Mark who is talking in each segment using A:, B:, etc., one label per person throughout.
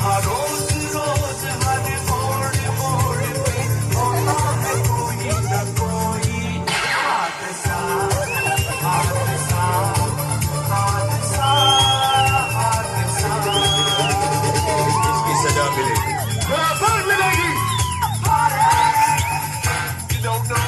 A: हर रोज रोज हर मोड़ मोड़ पे होता है कोई न कोई हादसा हादसा हादसा हादसा।
B: इसकी सजा मिलेगी,
A: बराबर मिलेगी। You don't know.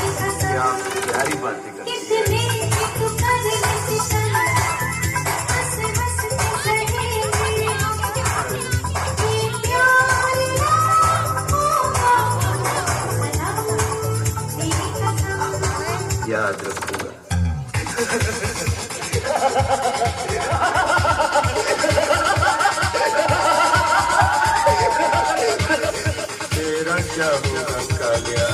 B: प्यारी बातें करती है। याद रखूंगा। तेरा क्या होगा कालिया?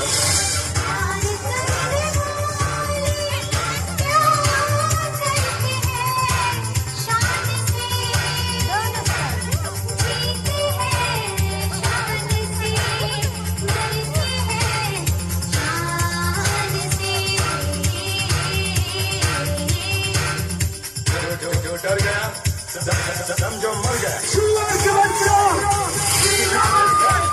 B: जो डर गया समझो मर गया।